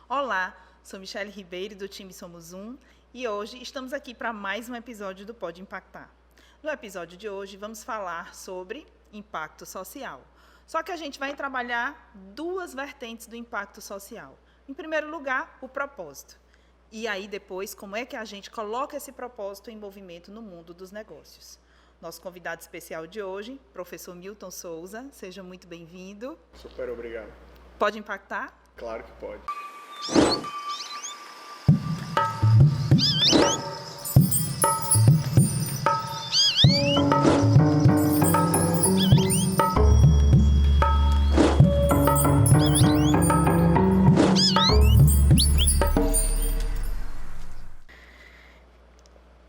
Olá, sou Michele Ribeiro do time Somos Um e hoje estamos aqui para mais um episódio do Pode Impactar. No episódio de hoje vamos falar sobre impacto social. Só que a gente vai trabalhar duas vertentes do impacto social. Em primeiro lugar, o propósito. E aí depois, como é que a gente coloca esse propósito em movimento no mundo dos negócios. Nosso convidado especial de hoje, professor Milton Souza, seja muito bem-vindo. Super obrigado. Pode impactar? Claro que pode.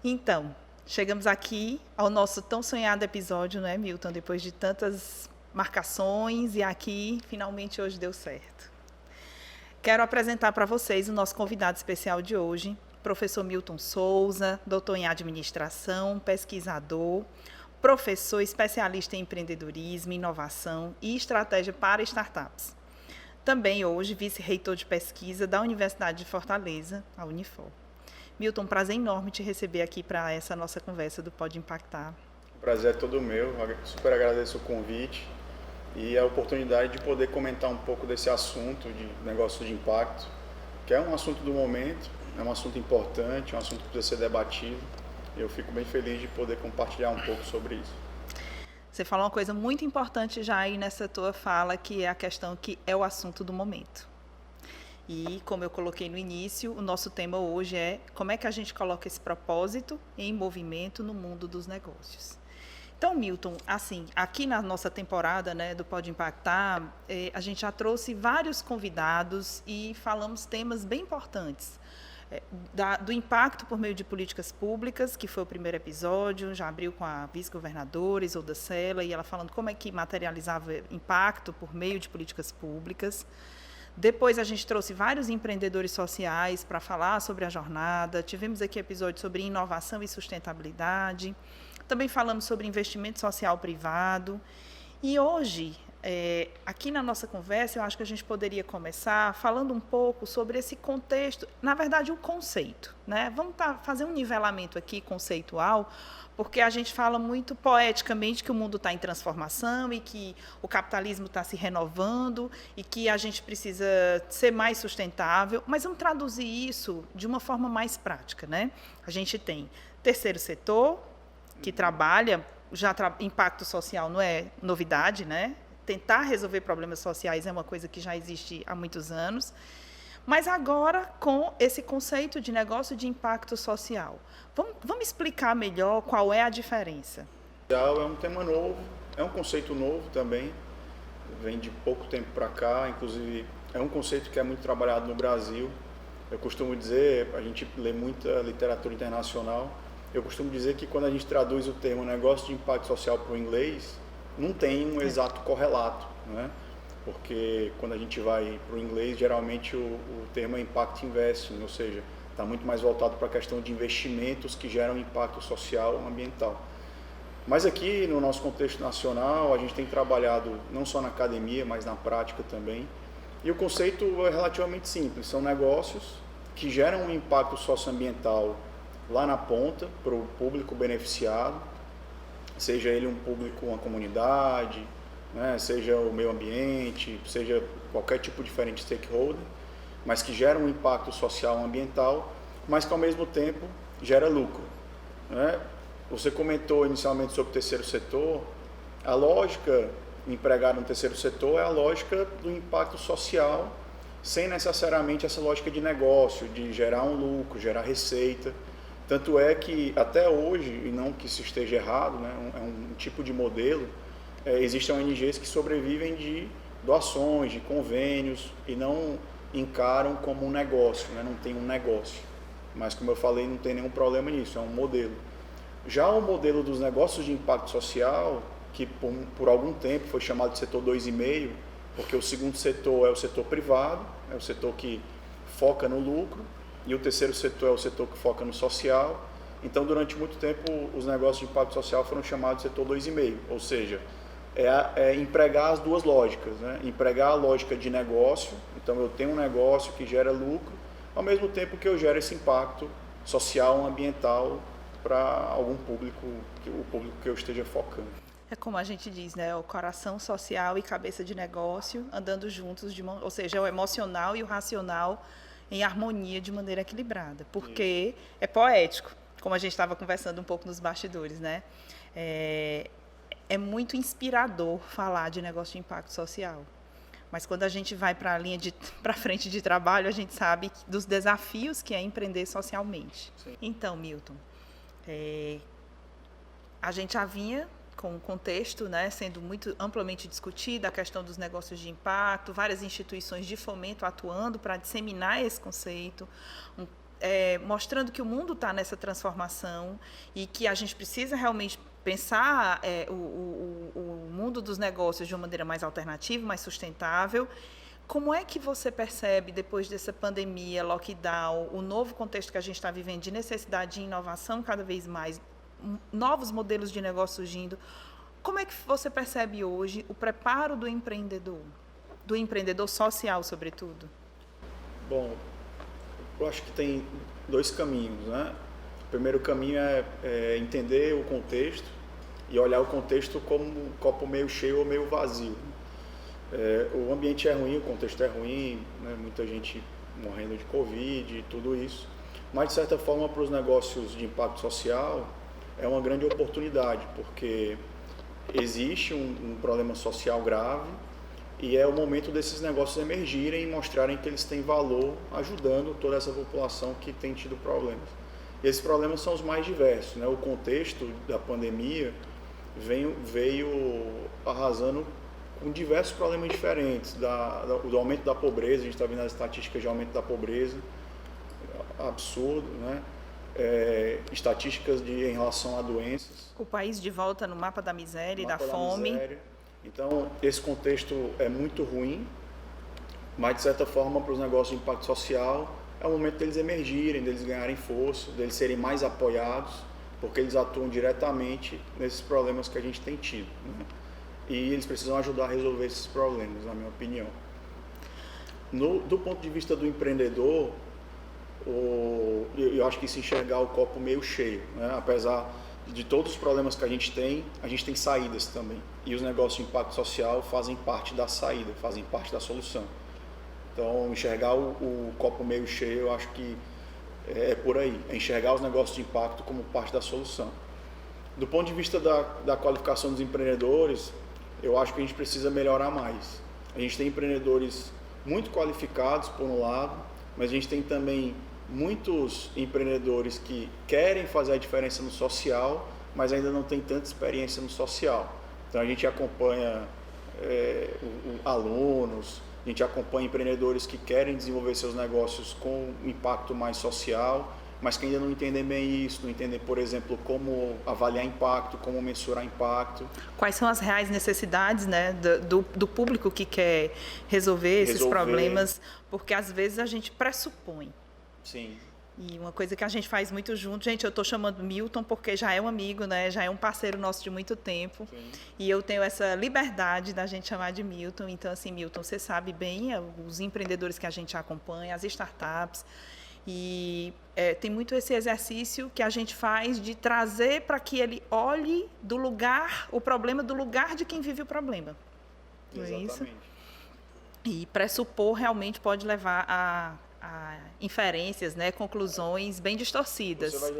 Então, chegamos aqui ao nosso tão sonhado episódio, não é, Milton? Depois de tantas marcações e aqui, finalmente, hoje deu certo. Quero apresentar para vocês o nosso convidado especial de hoje, professor Milton Souza, doutor em administração, pesquisador, professor especialista em empreendedorismo, inovação e estratégia para startups. Também hoje vice-reitor de pesquisa da Universidade de Fortaleza, a Unifor. Milton, um prazer enorme te receber aqui para essa nossa conversa do Pode Impactar. O prazer é todo meu, super agradeço o convite e a oportunidade de poder comentar um pouco desse assunto de negócio de impacto, que é um assunto do momento, é um assunto importante, é um assunto que precisa ser debatido e eu fico bem feliz de poder compartilhar um pouco sobre isso. Você falou uma coisa muito importante já aí nessa tua fala, que é a questão que é o assunto do momento. E, como eu coloquei no início, o nosso tema hoje é como é que a gente coloca esse propósito em movimento no mundo dos negócios. Então, Milton, assim, aqui na nossa temporada, né, do Pode Impactar, a gente já trouxe vários convidados e falamos temas bem importantes. Do impacto por meio de políticas públicas, que foi o primeiro episódio, já abriu com a vice-governadora Isolda Sela, e ela falando como é que materializava impacto por meio de políticas públicas. Depois a gente trouxe vários empreendedores sociais para falar sobre a jornada. Tivemos aqui episódios sobre inovação e sustentabilidade. Também falamos sobre investimento social privado. E hoje, aqui na nossa conversa, eu acho que a gente poderia começar falando um pouco sobre esse contexto, na verdade, o conceito, né? Vamos fazer um nivelamento aqui conceitual, porque a gente fala muito poeticamente que o mundo está em transformação e que o capitalismo está se renovando e que a gente precisa ser mais sustentável, mas vamos traduzir isso de uma forma mais prática, né? A gente tem terceiro setor, que trabalha, impacto social não é novidade, né? Tentar resolver problemas sociais é uma coisa que já existe há muitos anos, mas agora com esse conceito de negócio de impacto social. Vamos explicar melhor qual é a diferença? É um tema novo, é um conceito novo também, vem de pouco tempo para cá, inclusive é um conceito que é muito trabalhado no Brasil. Eu costumo dizer, a gente lê muita literatura internacional, eu costumo dizer que quando a gente traduz o termo negócio de impacto social para o inglês, não tem um exato correlato, né? Porque quando a gente vai para o inglês, geralmente o termo é impact investing, ou seja, está muito mais voltado para a questão de investimentos que geram impacto social e ambiental. Mas aqui no nosso contexto nacional, a gente tem trabalhado não só na academia, mas na prática também. E o conceito é relativamente simples, são negócios que geram um impacto socioambiental lá na ponta, para o público beneficiado, seja ele um público, uma comunidade, né, seja o meio ambiente, seja qualquer tipo diferente de stakeholder, mas que gera um impacto social e ambiental, mas que ao mesmo tempo gera lucro, né? Você comentou inicialmente sobre o terceiro setor, a lógica empregada no terceiro setor é a lógica do impacto social, sem necessariamente essa lógica de negócio, de gerar um lucro, gerar receita. Tanto é que até hoje, e não que isso esteja errado, né, é um tipo de modelo, existem ONGs que sobrevivem de doações, de convênios e não encaram como um negócio, né, não tem um negócio. Mas como eu falei, não tem nenhum problema nisso, é um modelo. Já o modelo dos negócios de impacto social, que por algum tempo foi chamado de setor 2,5, porque o segundo setor é o setor privado, é o setor que foca no lucro, e o terceiro setor é o setor que foca no social. Então, durante muito tempo, os negócios de impacto social foram chamados de setor 2,5, ou seja, é empregar as duas lógicas, né? Empregar a lógica de negócio, então eu tenho um negócio que gera lucro, ao mesmo tempo que eu gero esse impacto social, ambiental para algum público, o público que eu esteja focando. É como a gente diz, né? O coração social e cabeça de negócio andando juntos, ou seja, o emocional e o racional em harmonia de maneira equilibrada. Porque é poético, como a gente estava conversando um pouco nos bastidores, né? É muito inspirador falar de negócio de impacto social. Mas quando a gente vai para a linha para frente de trabalho, a gente sabe dos desafios que é empreender socialmente. Sim. Então, Milton, a gente já vinha com o contexto, né, sendo muito amplamente discutida a questão dos negócios de impacto, várias instituições de fomento atuando para disseminar esse conceito, mostrando que o mundo está nessa transformação e que a gente precisa realmente pensar o mundo dos negócios de uma maneira mais alternativa, mais sustentável. Como é que você percebe, depois dessa pandemia, lockdown, o novo contexto que a gente está vivendo de necessidade de inovação cada vez mais, novos modelos de negócio surgindo, como é que você percebe hoje o preparo do empreendedor social, sobretudo? Bom, eu acho que tem dois caminhos, né? O primeiro caminho é entender o contexto e olhar o contexto como um copo meio cheio ou meio vazio. O ambiente é ruim, o contexto é ruim, né? Muita gente morrendo de Covid e tudo isso, mas de certa forma para os negócios de impacto social é uma grande oportunidade, porque existe um problema social grave e é o momento desses negócios emergirem e mostrarem que eles têm valor ajudando toda essa população que tem tido problemas. E esses problemas são os mais diversos, né? O contexto da pandemia veio arrasando com diversos problemas diferentes, do aumento da pobreza, a gente está vendo as estatísticas de aumento da pobreza, absurdo, né? Estatísticas em relação a doenças. O país de volta no mapa da miséria e da fome. Miséria. Então, esse contexto é muito ruim, mas de certa forma para os negócios de impacto social é o momento deles emergirem, deles ganharem força, deles serem mais apoiados, porque eles atuam diretamente nesses problemas que a gente tem tido, né? E eles precisam ajudar a resolver esses problemas, na minha opinião. Do ponto de vista do empreendedor, eu acho que se enxergar o copo meio cheio, né? Apesar de todos os problemas que a gente tem saídas também. E os negócios de impacto social fazem parte da saída, fazem parte da solução. Então, enxergar o copo meio cheio, eu acho que é por aí. É enxergar os negócios de impacto como parte da solução. Do ponto de vista da qualificação dos empreendedores, eu acho que a gente precisa melhorar mais. A gente tem empreendedores muito qualificados, por um lado, mas a gente tem também muitos empreendedores que querem fazer a diferença no social, mas ainda não tem tanta experiência no social. Então a gente acompanha alunos, a gente acompanha empreendedores que querem desenvolver seus negócios com impacto mais social, mas que ainda não entendem bem isso, não entendem, por exemplo, como avaliar impacto, como mensurar impacto. Quais são as reais necessidades, né, do público que quer resolver esses problemas, porque às vezes a gente pressupõe. Sim. E uma coisa que a gente faz muito junto, gente, eu estou chamando Milton porque já é um amigo, né? Já é um parceiro nosso de muito tempo. Sim. E eu tenho essa liberdade da gente chamar de Milton. Então, assim, Milton, você sabe bem os empreendedores que a gente acompanha, as startups. E tem muito esse exercício que a gente faz de trazer para que ele olhe o problema do lugar de quem vive o problema. Exatamente. Não é isso? E pressupor realmente pode levar a inferências, né, conclusões bem distorcidas. Você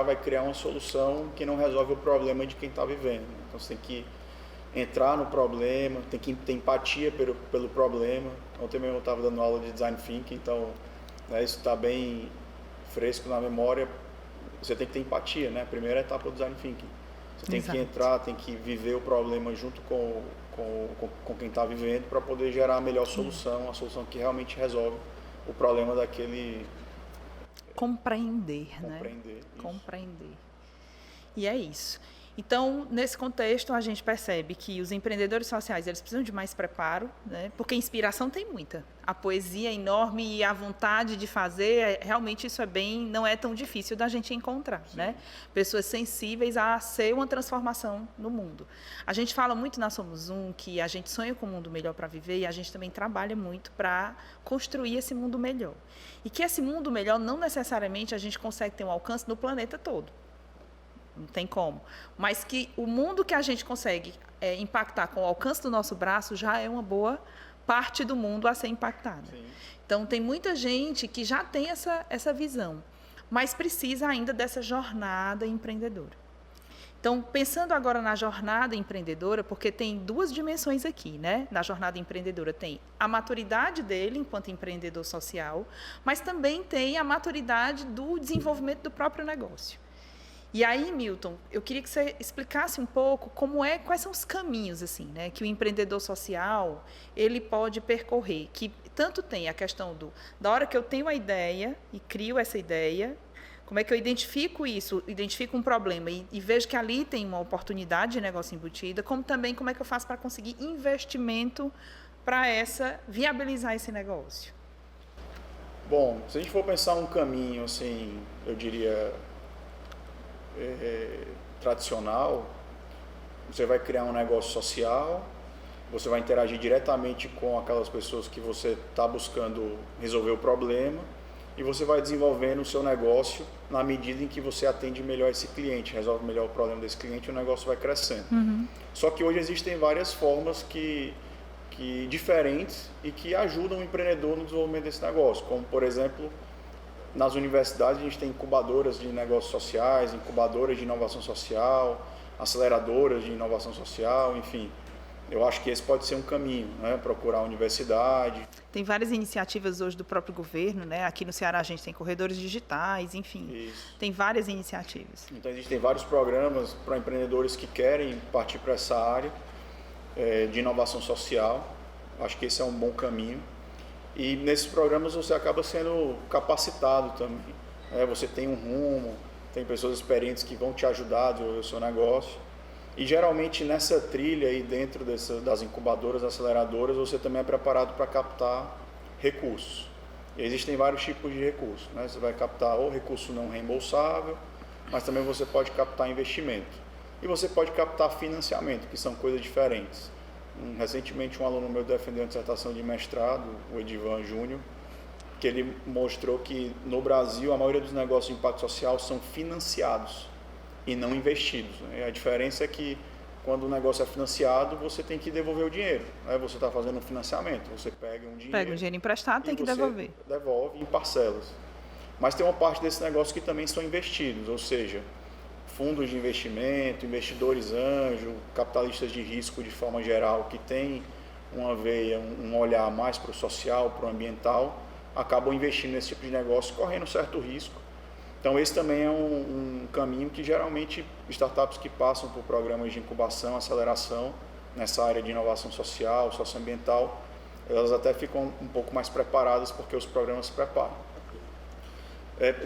vai criar uma solução que não resolve o problema de quem está vivendo. Então você tem que entrar no problema, tem que ter empatia pelo problema. Ontem mesmo eu estava dando aula de Design Thinking, então isso está bem fresco na memória. Você tem que ter empatia, né? A primeira etapa do Design Thinking. Você tem que entrar, tem que viver o problema junto com quem está vivendo para poder gerar a melhor solução, a solução que realmente resolve o problema daquele... Compreender, né? Compreender. Compreender. E é isso. Então, nesse contexto, a gente percebe que os empreendedores sociais eles precisam de mais preparo, né? Porque inspiração tem muita. A poesia é enorme e a vontade de fazer, realmente isso não é tão difícil da gente encontrar, né? Pessoas sensíveis a ser uma transformação no mundo. A gente fala muito na Somos Um que a gente sonha com um mundo melhor para viver e a gente também trabalha muito para construir esse mundo melhor. E que esse mundo melhor não necessariamente a gente consegue ter um alcance no planeta todo. Não tem como. Mas que o mundo que a gente consegue impactar com o alcance do nosso braço já é uma boa parte do mundo a ser impactada. Sim. Então, tem muita gente que já tem essa visão, mas precisa ainda dessa jornada empreendedora. Então, pensando agora na jornada empreendedora, porque tem duas dimensões aqui, né? Na jornada empreendedora tem a maturidade dele enquanto empreendedor social, mas também tem a maturidade do desenvolvimento do próprio negócio. E aí, Milton, eu queria que você explicasse um pouco quais são os caminhos assim, né, que o empreendedor social ele pode percorrer, que tanto tem a questão da hora que eu tenho a ideia e crio essa ideia, como é que eu identifico isso, identifico um problema e vejo que ali tem uma oportunidade de negócio embutida, como também como é que eu faço para conseguir investimento para viabilizar esse negócio. Bom, se a gente for pensar um caminho, assim, eu diria tradicional, você vai criar um negócio social, você vai interagir diretamente com aquelas pessoas que você está buscando resolver o problema e você vai desenvolvendo o seu negócio na medida em que você atende melhor esse cliente, resolve melhor o problema desse cliente e o negócio vai crescendo. Uhum. Só que hoje existem várias formas diferentes e que ajudam o empreendedor no desenvolvimento desse negócio, como por exemplo, nas universidades a gente tem incubadoras de negócios sociais, incubadoras de inovação social, aceleradoras de inovação social, enfim. Eu acho que esse pode ser um caminho, né? Procurar a universidade. Tem várias iniciativas hoje do próprio governo, né? Aqui no Ceará a gente tem corredores digitais, enfim. Isso. Tem várias iniciativas. Então existem vários programas para empreendedores que querem partir para essa área de inovação social. Acho que esse é um bom caminho. E nesses programas você acaba sendo capacitado também. Você tem um rumo, tem pessoas experientes que vão te ajudar a desenvolver o seu negócio. E geralmente nessa trilha aí dentro das incubadoras, aceleradoras, você também é preparado para captar recursos. E existem vários tipos de recursos, né? Você vai captar ou recurso não reembolsável, mas também você pode captar investimento. E você pode captar financiamento, que são coisas diferentes. Recentemente um aluno meu defendeu uma dissertação de mestrado, o Edivan Júnior, que ele mostrou que no Brasil a maioria dos negócios de impacto social são financiados e não investidos. E a diferença é que quando o negócio é financiado, você tem que devolver o dinheiro. Você está fazendo um financiamento, você pega um dinheiro emprestado, tem que devolver. Devolve em parcelas. Mas tem uma parte desse negócio que também são investidos, ou seja, fundos de investimento, investidores anjo, capitalistas de risco de forma geral, que têm uma veia, um olhar mais para o social, para o ambiental, acabam investindo nesse tipo de negócio, correndo certo risco. Então esse também é um caminho que geralmente startups que passam por programas de incubação, aceleração, nessa área de inovação social, socioambiental, elas até ficam um pouco mais preparadas porque os programas se preparam.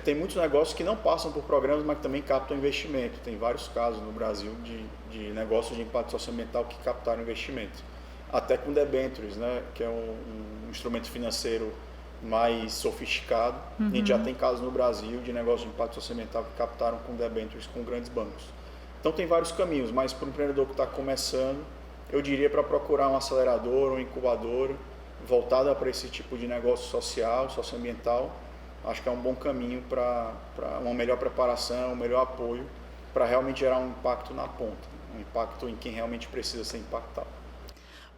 Tem muitos negócios que não passam por programas, mas que também captam investimento. Tem vários casos no Brasil de negócios de impacto socioambiental que captaram investimento. Até com debêntures, né, que é um instrumento financeiro mais sofisticado. Uhum. A gente já tem casos no Brasil de negócios de impacto socioambiental que captaram com debêntures com grandes bancos. Então tem vários caminhos, mas para o empreendedor que está começando, eu diria para procurar um acelerador ou uma incubadora voltada para esse tipo de negócio social, socioambiental. Acho que é um bom caminho para uma melhor preparação, um melhor apoio, para realmente gerar um impacto na ponta, um impacto em quem realmente precisa ser impactado.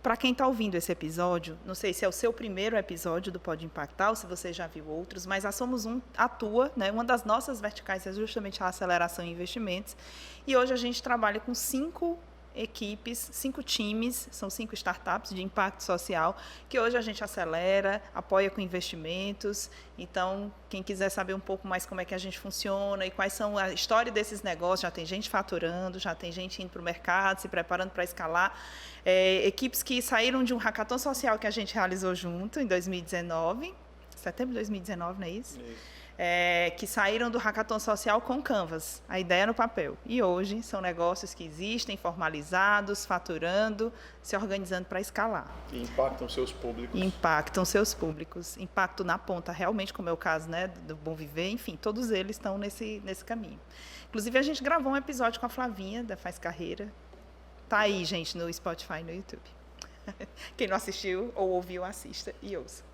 Para quem está ouvindo esse episódio, não sei se é o seu primeiro episódio do Pode Impactar, ou se você já viu outros, mas a Somos Um atua, né? Uma das nossas verticais é justamente a aceleração em investimentos, e hoje a gente trabalha com 5 equipes, 5 times, são 5 startups de impacto social, que hoje a gente acelera, apoia com investimentos. Então, quem quiser saber um pouco mais como é que a gente funciona e quais são a história desses negócios, já tem gente faturando, já tem gente indo para o mercado, se preparando para escalar. Equipes que saíram de um hackathon social que a gente realizou junto em 2019, setembro de 2019, não é isso? Isso. Que saíram do Hackathon Social com Canvas, a ideia no papel. E hoje são negócios que existem, formalizados, faturando, se organizando para escalar. E impactam seus públicos. Impactam seus públicos. Impacto na ponta, realmente, como é o caso, né, do Bom Viver, enfim, todos eles estão nesse caminho. Inclusive, a gente gravou um episódio com a Flavinha, da Faz Carreira. Tá aí, gente, no Spotify e no YouTube. Quem não assistiu ou ouviu, assista e ouça.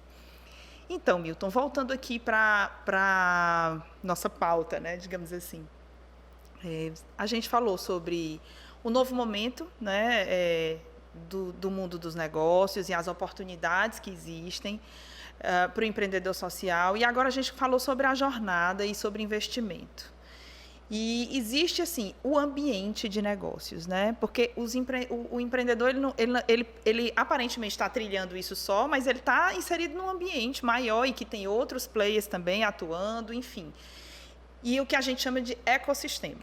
Então, Milton, voltando aqui para nossa pauta, né, digamos assim. A gente falou sobre o novo momento, né, do mundo dos negócios e as oportunidades que existem para o empreendedor social. E agora a gente falou sobre a jornada e sobre investimento. E existe, assim, o ambiente de negócios, né? Porque o empreendedor, ele aparentemente está trilhando isso só, mas ele está inserido num ambiente maior e que tem outros players também atuando, enfim. E o que a gente chama de ecossistema.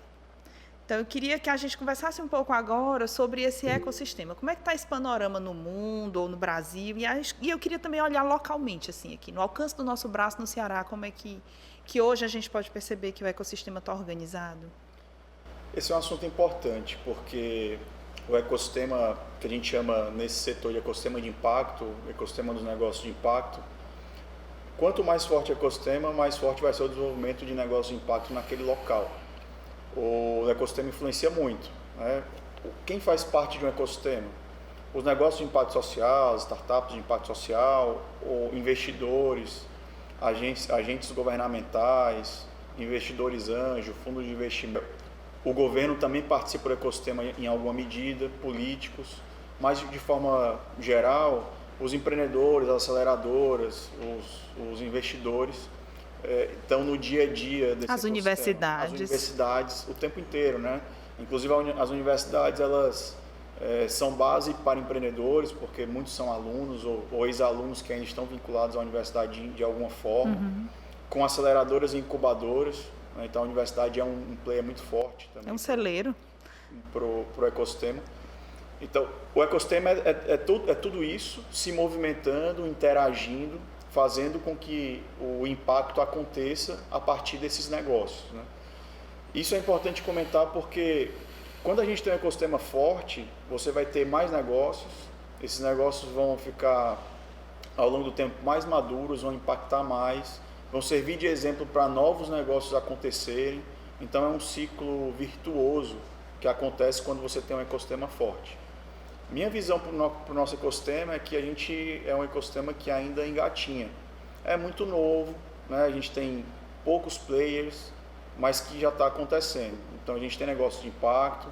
Então, eu queria que a gente conversasse um pouco agora sobre esse ecossistema. Como é que está esse panorama no mundo ou no Brasil? E eu queria também olhar localmente, assim, aqui, no alcance do nosso braço, no Ceará, como é que hoje a gente pode perceber que o ecossistema está organizado? Esse é um assunto importante, porque o ecossistema que a gente chama nesse setor de ecossistema de impacto, ecossistema dos negócios de impacto, quanto mais forte o ecossistema, mais forte vai ser o desenvolvimento de negócios de impacto naquele local. O ecossistema influencia muito, né? Quem faz parte de um ecossistema? Os negócios de impacto social, as startups de impacto social, ou investidores, agentes governamentais, investidores anjo, fundos de investimento. O governo também participa do ecossistema em alguma medida, políticos, mas de forma geral, os empreendedores, as aceleradoras, os investidores estão no dia a dia desse As universidades. As universidades o tempo inteiro, né? Inclusive as universidades, elas são base para empreendedores, porque muitos são alunos ou ex-alunos que ainda estão vinculados à universidade de alguma forma, com aceleradoras e incubadoras, né? Então a universidade é um player muito forte também. É um celeiro para o ecossistema. Então, o ecossistema é tudo isso se movimentando, interagindo, fazendo com que o impacto aconteça a partir desses negócios, né? Isso é importante comentar porque quando a gente tem um ecossistema forte, você vai ter mais negócios, esses negócios vão ficar ao longo do tempo mais maduros, vão impactar mais, vão servir de exemplo para novos negócios acontecerem. Então é um ciclo virtuoso que acontece quando você tem um ecossistema forte. Minha visão para o nosso ecossistema é que a gente é um ecossistema que ainda engatinha. É muito novo, né? A gente tem poucos players, mas que já está acontecendo. Então a gente tem negócios de impacto,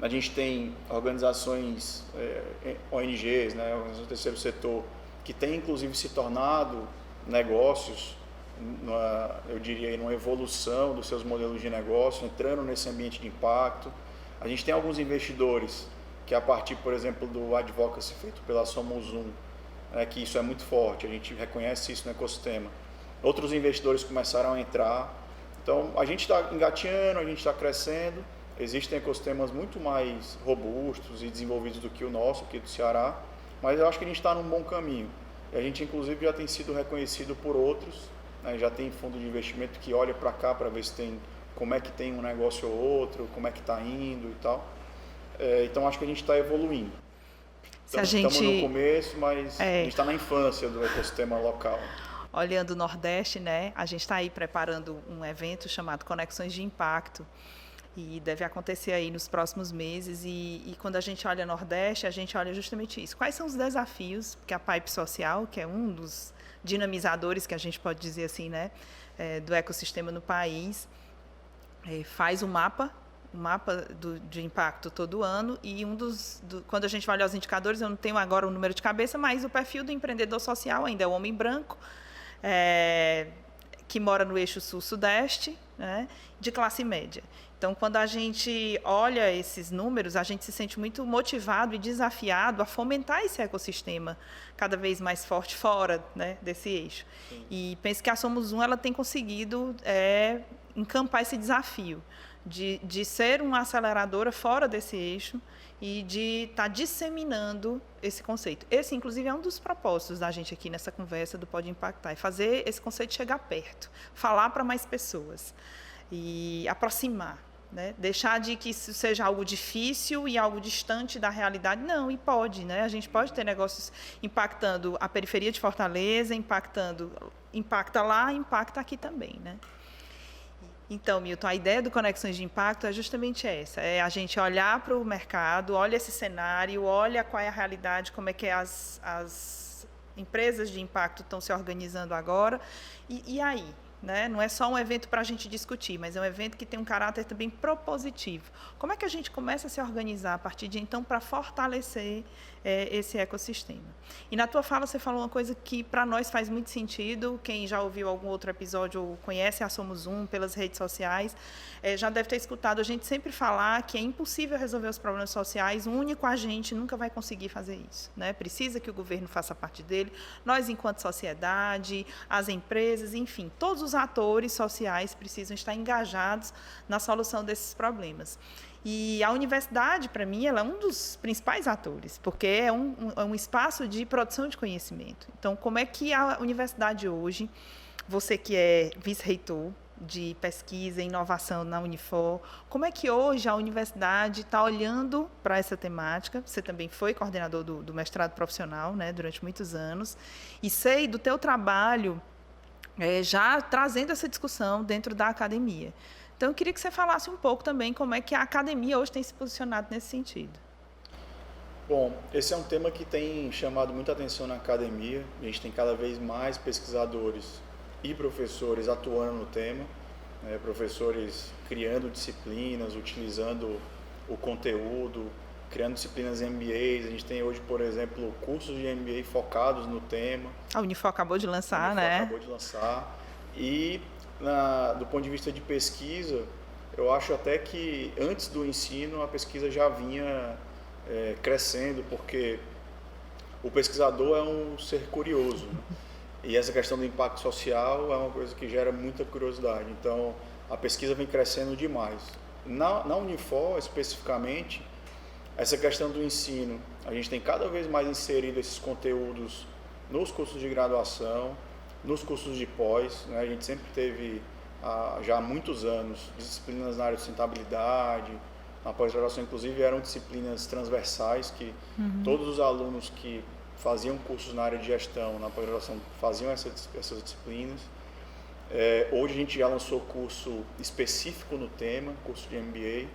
a gente tem organizações, ONGs, né? Organizações do terceiro setor, que têm inclusive se tornado negócios, eu diria, numa evolução dos seus modelos de negócio, entrando nesse ambiente de impacto. A gente tem alguns investidores que a partir, por exemplo, do advocacy feito pela Somos Um, que isso é muito forte, a gente reconhece isso no ecossistema. Outros investidores começaram a entrar. Então, a gente está engatinhando, a gente está crescendo, existem ecossistemas muito mais robustos e desenvolvidos do que o nosso, aqui do Ceará, mas eu acho que a gente está num bom caminho. E a gente, inclusive, já tem sido reconhecido por outros, né? Já tem fundo de investimento que olha para cá para ver se tem, como é que tem um negócio ou outro, como é que está indo e tal. Então, acho que a gente está evoluindo. Estamos no começo, mas a gente está na infância do ecossistema local. Olhando o Nordeste, né? A gente está aí preparando um evento chamado Conexões de Impacto e deve acontecer aí nos próximos meses. E quando a gente olha Nordeste, a gente olha justamente isso. Quais são os desafios que a Pipe Social, que é um dos dinamizadores, que a gente pode dizer assim, né, do ecossistema no país, faz um mapa de impacto todo ano, e quando a gente vai olhar os indicadores, eu não tenho agora o número de cabeça, mas o perfil do empreendedor social ainda é o homem branco, que mora no eixo sul-sudeste, né, de classe média. Então, quando a gente olha esses números, a gente se sente muito motivado e desafiado a fomentar esse ecossistema cada vez mais forte fora, né, desse eixo. Sim. E penso que a Somos Um, ela tem conseguido encampar esse desafio de ser uma aceleradora fora desse eixo e de estar disseminando esse conceito. Esse, inclusive, é um dos propósitos da gente aqui nessa conversa do Pode Impactar, é fazer esse conceito chegar perto, falar para mais pessoas e aproximar. Né? Deixar de que isso seja algo difícil e algo distante da realidade. Não, e pode. Né? A gente pode ter negócios impactando a periferia de Fortaleza, impacta lá, impacta aqui também. Né? Então, Milton, a ideia do Conexões de Impacto é justamente essa, é a gente olhar para o mercado, olha esse cenário, olha qual é a realidade, como é que as empresas de impacto estão se organizando agora, e aí? Né? Não é só um evento para a gente discutir, mas é um evento que tem um caráter também propositivo. Como é que a gente começa a se organizar a partir de então para fortalecer esse ecossistema? E na tua fala você falou uma coisa que para nós faz muito sentido, quem já ouviu algum outro episódio ou conhece a Somos Um pelas redes sociais, já deve ter escutado a gente sempre falar que é impossível resolver os problemas sociais, um único agente nunca vai conseguir fazer isso. Né? Precisa que o governo faça parte dele, nós enquanto sociedade, as empresas, enfim, todos os atores sociais precisam estar engajados na solução desses problemas. E a universidade, para mim, ela é um dos principais atores, porque é um espaço de produção de conhecimento. Então, como é que a universidade hoje, você que é vice-reitor de pesquisa e inovação na Unifor, como é que hoje a universidade está olhando para essa temática? Você também foi coordenador do mestrado profissional, né, durante muitos anos, e sei do teu trabalho já trazendo essa discussão dentro da academia. Então, eu queria que você falasse um pouco também como é que a academia hoje tem se posicionado nesse sentido. Bom, esse é um tema que tem chamado muita atenção na academia. A gente tem cada vez mais pesquisadores e professores atuando no tema, né? Professores criando disciplinas, utilizando o conteúdo, criando disciplinas MBAs. A gente tem hoje, por exemplo, cursos de MBA focados no tema. A Unifor acabou de lançar, né? Acabou de lançar. E do ponto de vista de pesquisa, eu acho até que antes do ensino a pesquisa já vinha crescendo, porque o pesquisador é um ser curioso, né? E essa questão do impacto social é uma coisa que gera muita curiosidade. Então, a pesquisa vem crescendo demais. Na Unifor, especificamente, essa questão do ensino, a gente tem cada vez mais inserido esses conteúdos nos cursos de graduação, nos cursos de pós, né? A gente sempre teve, já há muitos anos, disciplinas na área de sustentabilidade. Na pós-graduação, inclusive, eram disciplinas transversais que todos os alunos que faziam cursos na área de gestão, na pós-graduação, faziam essas disciplinas. Hoje a gente já lançou curso específico no tema, curso de MBA.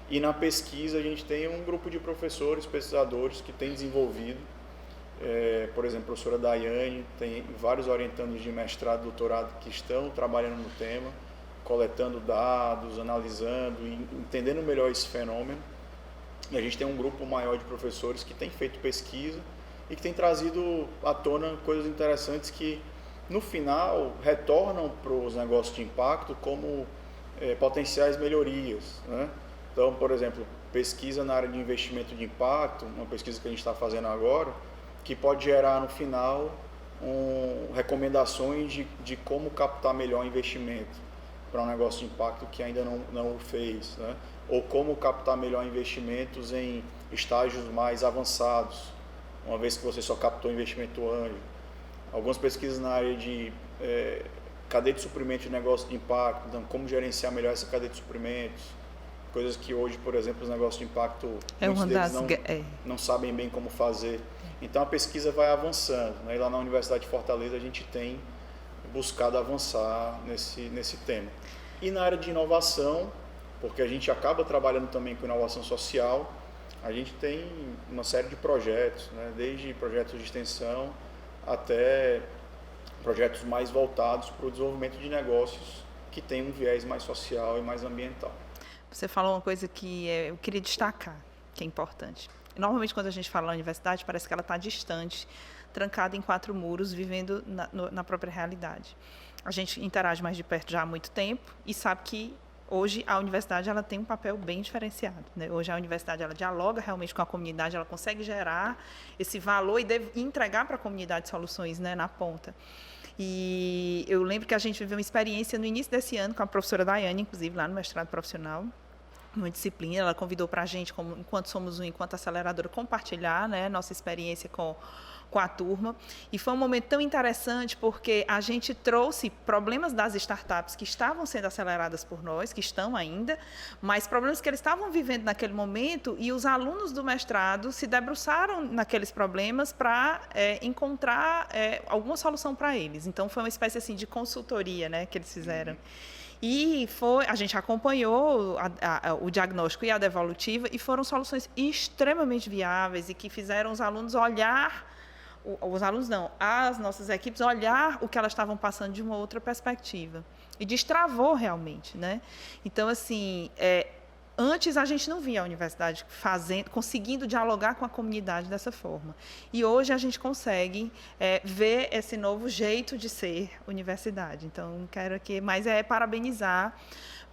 E na pesquisa a gente tem um grupo de professores, pesquisadores que tem desenvolvido. Por exemplo, a professora Daiane, tem vários orientandos de mestrado e doutorado que estão trabalhando no tema, coletando dados, analisando, entendendo melhor esse fenômeno. E a gente tem um grupo maior de professores que tem feito pesquisa e que tem trazido à tona coisas interessantes que, no final, retornam para os negócios de impacto como potenciais melhorias, né? Então, por exemplo, pesquisa na área de investimento de impacto, uma pesquisa que a gente está fazendo agora, que pode gerar no final recomendações de como captar melhor investimento para um negócio de impacto que ainda não o fez, né? Ou como captar melhor investimentos em estágios mais avançados, uma vez que você só captou investimento anjo. Algumas pesquisas na área de cadeia de suprimento de negócio de impacto, então como gerenciar melhor essa cadeia de suprimentos, coisas que hoje, por exemplo, os negócios de impacto, muitos deles não sabem bem como fazer. Então a pesquisa vai avançando, né? E lá na Universidade de Fortaleza a gente tem buscado avançar nesse tema. E na área de inovação, porque a gente acaba trabalhando também com inovação social, a gente tem uma série de projetos, né? Desde projetos de extensão até projetos mais voltados para o desenvolvimento de negócios que tem um viés mais social e mais ambiental. Você falou uma coisa que eu queria destacar, que é importante. Normalmente, quando a gente fala na universidade, parece que ela está distante, trancada em 4 muros, vivendo na própria realidade. A gente interage mais de perto já há muito tempo e sabe que hoje a universidade ela tem um papel bem diferenciado, né? Hoje a universidade ela dialoga realmente com a comunidade, ela consegue gerar esse valor e entregar para a comunidade soluções, né, na ponta. E eu lembro que a gente viveu uma experiência no início desse ano com a professora Daiane, inclusive lá no mestrado profissional, uma disciplina, ela convidou para a gente, como, enquanto somos enquanto aceleradora, compartilhar, né, nossa experiência com a turma. E foi um momento tão interessante porque a gente trouxe problemas das startups que estavam sendo aceleradas por nós, que estão ainda, mas problemas que eles estavam vivendo naquele momento, e os alunos do mestrado se debruçaram naqueles problemas para encontrar alguma solução para eles. Então, foi uma espécie assim, de consultoria, né, que eles fizeram. E a gente acompanhou o diagnóstico e a devolutiva, e foram soluções extremamente viáveis e que fizeram os alunos as nossas equipes olhar o que elas estavam passando de uma outra perspectiva. E destravou realmente, né? Então, assim, antes a gente não via a universidade conseguindo dialogar com a comunidade dessa forma. E hoje a gente consegue ver esse novo jeito de ser universidade. Então, quero aqui parabenizar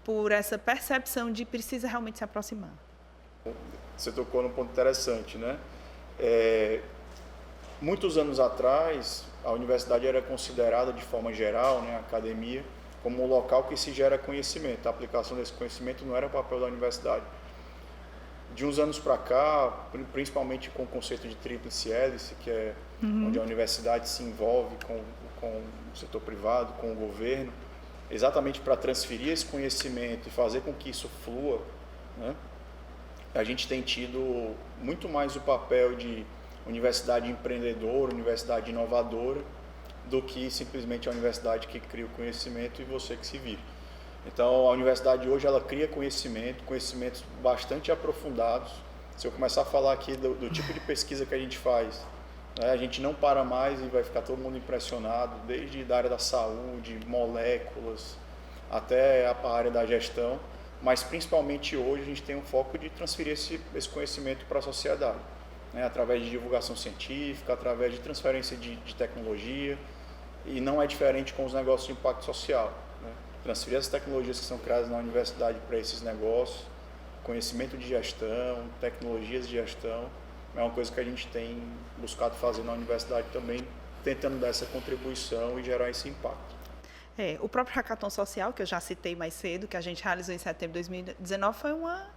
por essa percepção de precisa realmente se aproximar. Você tocou num ponto interessante, né? Muitos anos atrás, a universidade era considerada, de forma geral, né, a academia, como um local que se gera conhecimento. A aplicação desse conhecimento não era o papel da universidade. De uns anos para cá, principalmente com o conceito de tríplice hélice, que é onde a universidade se envolve com o setor privado, com o governo, exatamente para transferir esse conhecimento e fazer com que isso flua, né, a gente tem tido muito mais o papel de universidade empreendedora, universidade inovadora, do que simplesmente a universidade que cria o conhecimento e você que se vira. Então, a universidade hoje ela cria conhecimentos bastante aprofundados. Se eu começar a falar aqui do tipo de pesquisa que a gente faz, né, a gente não para mais e vai ficar todo mundo impressionado, desde da área da saúde, moléculas, até a área da gestão, mas principalmente hoje a gente tem um foco de transferir esse conhecimento para a sociedade. Através de divulgação científica, através de transferência de tecnologia, e não é diferente com os negócios de impacto social. Né? Transferir as tecnologias que são criadas na universidade para esses negócios, conhecimento de gestão, tecnologias de gestão, é uma coisa que a gente tem buscado fazer na universidade também, tentando dar essa contribuição e gerar esse impacto. O próprio Hackathon Social, que eu já citei mais cedo, que a gente realizou em setembro de 2019, foi uma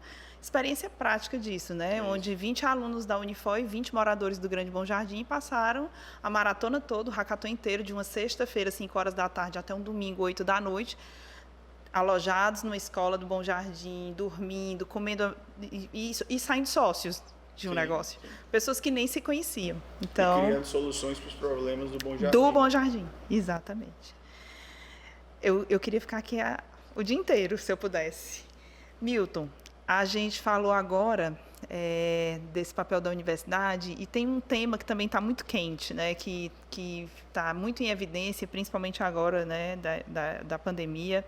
experiência prática disso, né? Onde 20 alunos da Unifor e 20 moradores do Grande Bom Jardim passaram a maratona toda, o hackathon inteiro, de uma sexta-feira, 5 horas da tarde, até um domingo, 8 da noite, alojados numa escola do Bom Jardim, dormindo, comendo e saindo sócios de um negócio. Sim. Pessoas que nem se conheciam. Então, e criando soluções para os problemas do Bom Jardim. Do Bom Jardim, exatamente. Eu queria ficar aqui o dia inteiro, se eu pudesse. Milton, a gente falou agora desse papel da universidade, e tem um tema que também está muito quente, né, que está muito em evidência, principalmente agora, né, da pandemia,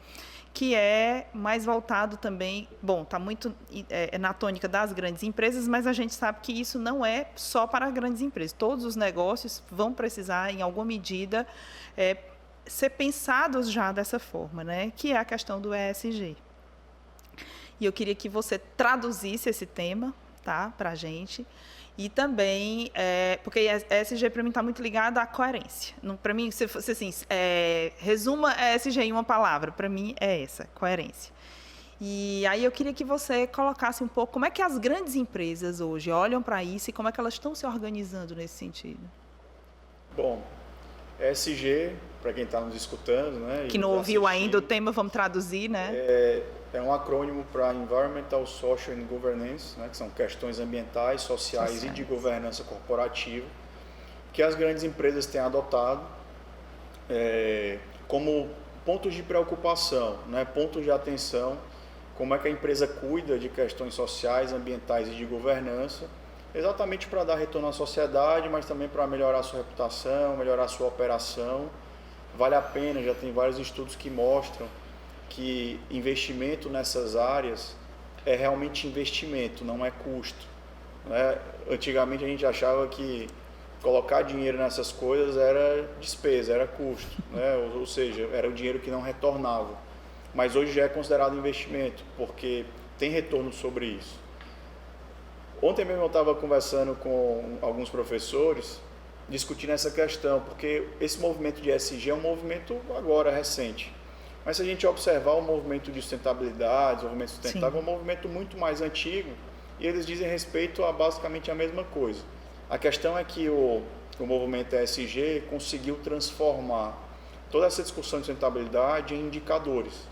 que é mais voltado também, está muito na tônica das grandes empresas, mas a gente sabe que isso não é só para grandes empresas. Todos os negócios vão precisar, em alguma medida, ser pensados já dessa forma, né, que é a questão do ESG. E eu queria que você traduzisse esse tema, tá, para a gente. E também, porque ESG para mim está muito ligado à coerência. Para mim, se fosse assim, resuma ESG em uma palavra, para mim é essa, coerência. E aí eu queria que você colocasse um pouco como é que as grandes empresas hoje olham para isso e como é que elas estão se organizando nesse sentido. Bom, ESG, para quem está nos escutando, né? Que não ouviu ainda o tema, vamos traduzir, né? É um acrônimo para Environmental, Social and Governance, né, que são questões ambientais, sociais e de governança corporativa, que as grandes empresas têm adotado como pontos de preocupação, né, pontos de atenção, como é que a empresa cuida de questões sociais, ambientais e de governança, exatamente para dar retorno à sociedade, mas também para melhorar a sua reputação, melhorar a sua operação. Vale a pena, já tem vários estudos que mostram que investimento nessas áreas é realmente investimento, não é custo. Né? Antigamente a gente achava que colocar dinheiro nessas coisas era despesa, era custo, né? Ou seja, era o dinheiro que não retornava. Mas hoje já é considerado investimento, porque tem retorno sobre isso. Ontem mesmo eu estava conversando com alguns professores, discutindo essa questão, porque esse movimento de ESG é um movimento agora recente. Mas se a gente observar o movimento de sustentabilidade, desenvolvimento sustentável, é um Sim. movimento muito mais antigo e eles dizem respeito a basicamente a mesma coisa. A questão é que o movimento ESG conseguiu transformar toda essa discussão de sustentabilidade em indicadores.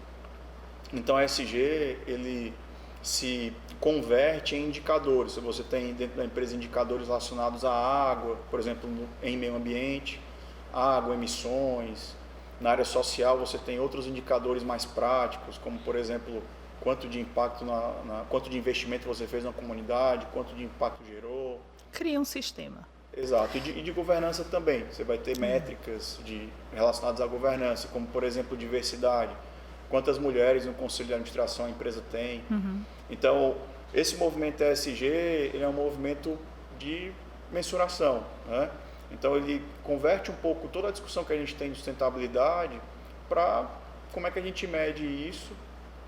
Então, o ESG, ele se converte em indicadores. Você tem dentro da empresa indicadores relacionados à água, por exemplo, em meio ambiente, água, emissões. Na área social, você tem outros indicadores mais práticos, como, por exemplo, quanto de impacto, quanto de investimento você fez na comunidade, quanto de impacto gerou. Cria um sistema. Exato, e de governança também. Você vai ter métricas relacionadas à governança, como, por exemplo, diversidade. Quantas mulheres no conselho de administração a empresa tem. Então, esse movimento ESG ele é um movimento de mensuração, né? Então, ele converte um pouco toda a discussão que a gente tem de sustentabilidade para como é que a gente mede isso,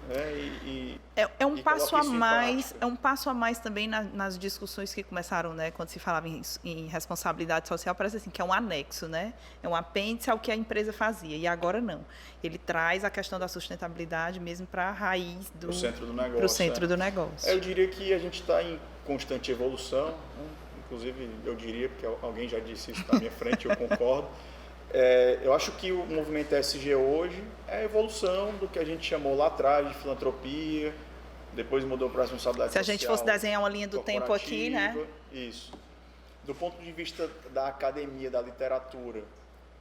né? É um e passo coloca a isso em mais, prática. é um passo a mais também nas discussões que começaram, né, quando se falava em responsabilidade social, parece assim que é um anexo, né? É um apêndice ao que a empresa fazia. E agora não. Ele traz a questão da sustentabilidade mesmo para a raiz Para o centro do negócio. Para o centro do negócio. Eu diria que a gente está em constante evolução, né? Inclusive eu diria, porque alguém já disse isso na minha frente, eu concordo. Eu acho que o movimento ESG hoje é a evolução do que a gente chamou lá atrás de filantropia, depois mudou para responsabilidade social. Se a gente fosse desenhar uma linha do tempo aqui, né? Isso. Do ponto de vista da academia, da literatura,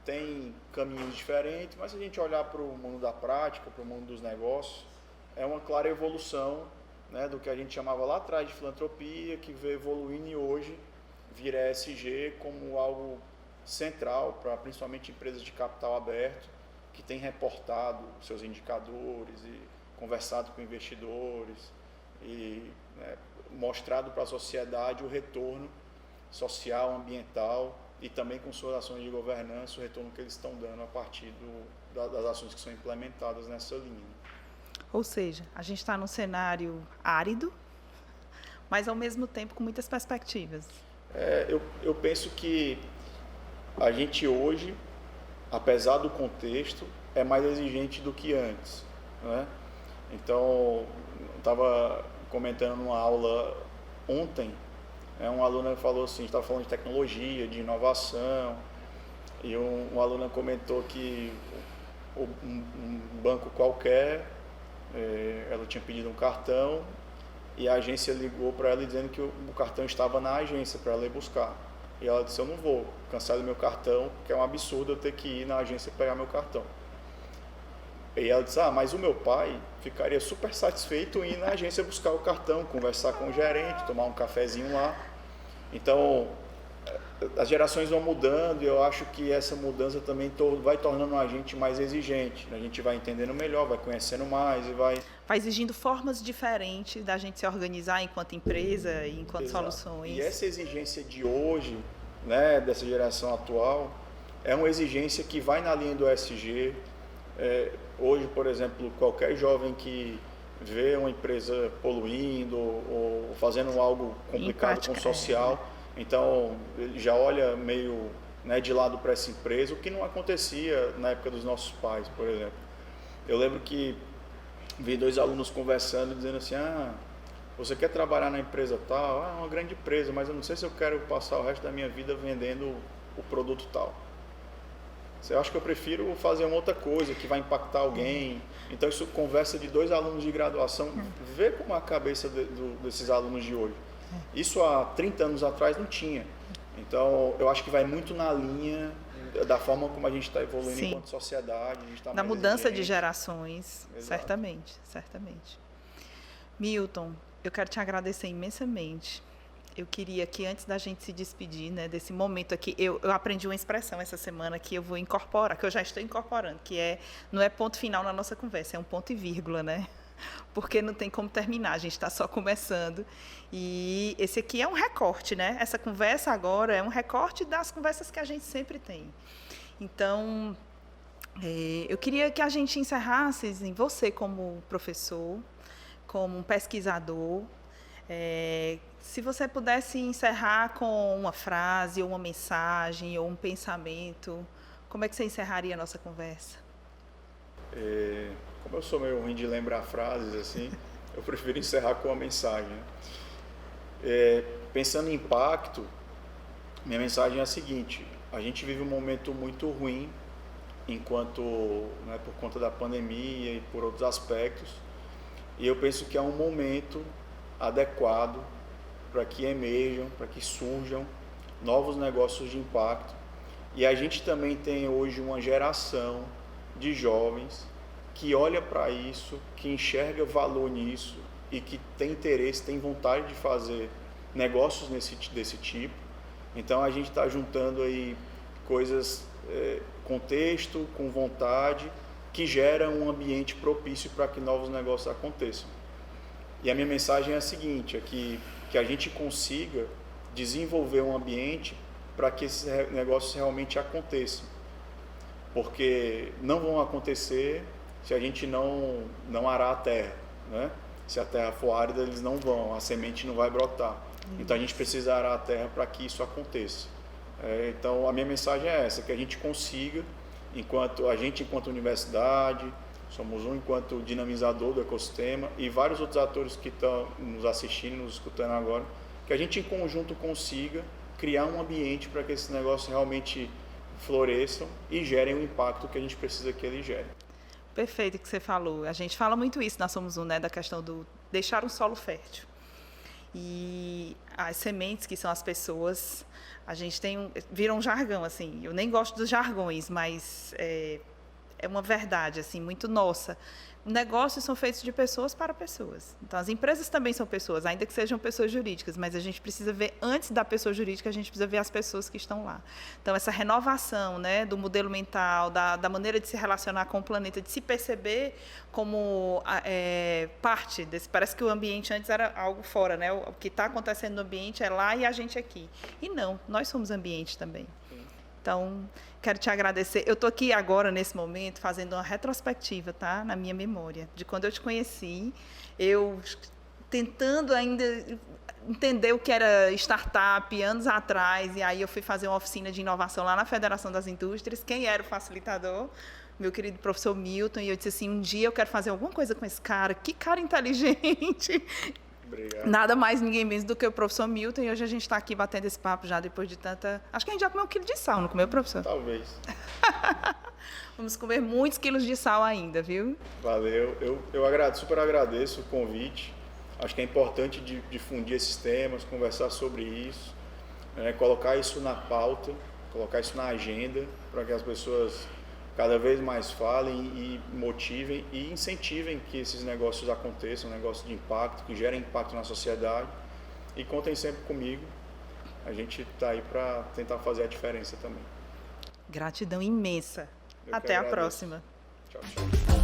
tem caminhos diferentes, mas se a gente olhar para o mundo da prática, para o mundo dos negócios, é uma clara evolução, né, do que a gente chamava lá atrás de filantropia, que veio evoluindo e hoje vira ESG como algo central para principalmente empresas de capital aberto, que têm reportado seus indicadores e conversado com investidores e, né, mostrado para a sociedade o retorno social, ambiental e também com suas ações de governança, o retorno que eles estão dando a partir das ações que são implementadas nessa linha. Ou seja, a gente está num cenário árido, mas ao mesmo tempo com muitas perspectivas. Eu penso que a gente hoje, apesar do contexto, é mais exigente do que antes, né? Então, eu estava comentando numa aula ontem, um aluno falou assim, a gente estava falando de tecnologia, de inovação, e um aluno comentou que um banco qualquer, ela tinha pedido um cartão, e a agência ligou para ela dizendo que o cartão estava na agência para ela ir buscar. E ela disse, eu não vou, cancelo meu cartão, porque é um absurdo eu ter que ir na agência pegar meu cartão. E ela disse, mas o meu pai ficaria super satisfeito em ir na agência buscar o cartão, conversar com o gerente, tomar um cafezinho lá. Então, as gerações vão mudando e eu acho que essa mudança também vai tornando a gente mais exigente. A gente vai entendendo melhor, vai conhecendo mais e vai exigindo formas diferentes da gente se organizar enquanto empresa e enquanto Exato. soluções. E essa exigência de hoje, né, dessa geração atual, é uma exigência que vai na linha do ESG. Hoje, por exemplo, qualquer jovem que vê uma empresa poluindo ou fazendo algo complicado com o social, então ele já olha meio, né, de lado para essa empresa, o que não acontecia na época dos nossos pais, por exemplo. Eu lembro que vi 2 alunos conversando, dizendo assim, você quer trabalhar na empresa tal? Uma grande empresa, mas eu não sei se eu quero passar o resto da minha vida vendendo o produto tal. Eu acho que eu prefiro fazer uma outra coisa que vai impactar alguém. Então, isso conversa de 2 alunos de graduação. Vê como é a cabeça desses alunos de hoje. Isso há 30 anos atrás não tinha. Então, eu acho que vai muito na linha da forma como a gente está evoluindo Sim. enquanto sociedade. A gente está na mais mudança exigente. de gerações, Exato. certamente. Milton, eu quero te agradecer imensamente. Eu queria que antes da gente se despedir, né, desse momento aqui, eu aprendi uma expressão essa semana que eu vou incorporar, que eu já estou incorporando, que não é ponto final na nossa conversa, é um ponto e vírgula, né? Porque não tem como terminar, a gente está só começando. E esse aqui é um recorte, né? Essa conversa agora é um recorte das conversas que a gente sempre tem. Então, eu queria que a gente encerrasse em você como professor, como um pesquisador. Se você pudesse encerrar com uma frase, ou uma mensagem, ou um pensamento, como é que você encerraria a nossa conversa? como eu sou meio ruim de lembrar frases assim, eu prefiro encerrar com uma mensagem. Né? Pensando em impacto, minha mensagem é a seguinte: a gente vive um momento muito ruim, enquanto, né, por conta da pandemia e por outros aspectos, e eu penso que é um momento adequado para que emerjam, para que surjam novos negócios de impacto. E a gente também tem hoje uma geração de jovens que olha para isso, que enxerga valor nisso e que tem interesse, tem vontade de fazer negócios desse tipo. Então a gente está juntando aí coisas, contexto, com vontade, que gera um ambiente propício para que novos negócios aconteçam. E a minha mensagem é a seguinte, é que a gente consiga desenvolver um ambiente para que esses negócios realmente aconteçam. Porque não vão acontecer se a gente não arar a terra, né? Se a terra for árida, eles não vão, a semente não vai brotar. Então a gente precisa arar a terra para que isso aconteça. Então a minha mensagem é essa, que a gente consiga, enquanto universidade, somos enquanto dinamizador do ecossistema e vários outros atores que estão nos assistindo, nos escutando agora, que a gente em conjunto consiga criar um ambiente para que esses negócios realmente floresçam e gerem o impacto que a gente precisa que eles gerem. Perfeito o que você falou. A gente fala muito isso na Somos Um, né, da questão do deixar um solo fértil. E as sementes, que são as pessoas, a gente vira um jargão, assim. Eu nem gosto dos jargões, mas é uma verdade, assim, muito nossa. Negócios são feitos de pessoas para pessoas. Então, as empresas também são pessoas, ainda que sejam pessoas jurídicas, mas a gente precisa ver, antes da pessoa jurídica, a gente precisa ver as pessoas que estão lá. Então, essa renovação, né, do modelo mental, da maneira de se relacionar com o planeta, de se perceber como parte desse... Parece que o ambiente antes era algo fora, né? O que está acontecendo no ambiente é lá e a gente aqui. E não, nós somos ambiente também. Então, quero te agradecer. Eu estou aqui agora, nesse momento, fazendo uma retrospectiva, tá? Na minha memória, de quando eu te conheci, eu tentando ainda entender o que era startup anos atrás, e aí eu fui fazer uma oficina de inovação lá na Federação das Indústrias. Quem era o facilitador? Meu querido professor Milton, e eu disse assim, um dia eu quero fazer alguma coisa com esse cara, que cara inteligente. Obrigado. Nada mais, ninguém menos do que o professor Milton, e hoje a gente está aqui batendo esse papo já depois de tanta... Acho que a gente já comeu 1 quilo de sal, não comeu, professor? Talvez. Vamos comer muitos quilos de sal ainda, viu? Valeu. Eu super agradeço o convite. Acho que é importante difundir esses temas, conversar sobre isso, colocar isso na pauta, colocar isso na agenda, para que as pessoas cada vez mais falem e motivem e incentivem que esses negócios aconteçam, negócios de impacto, que gerem impacto na sociedade. E contem sempre comigo. A gente está aí para tentar fazer a diferença também. Gratidão imensa. Eu Até a próxima. Tchau, tchau.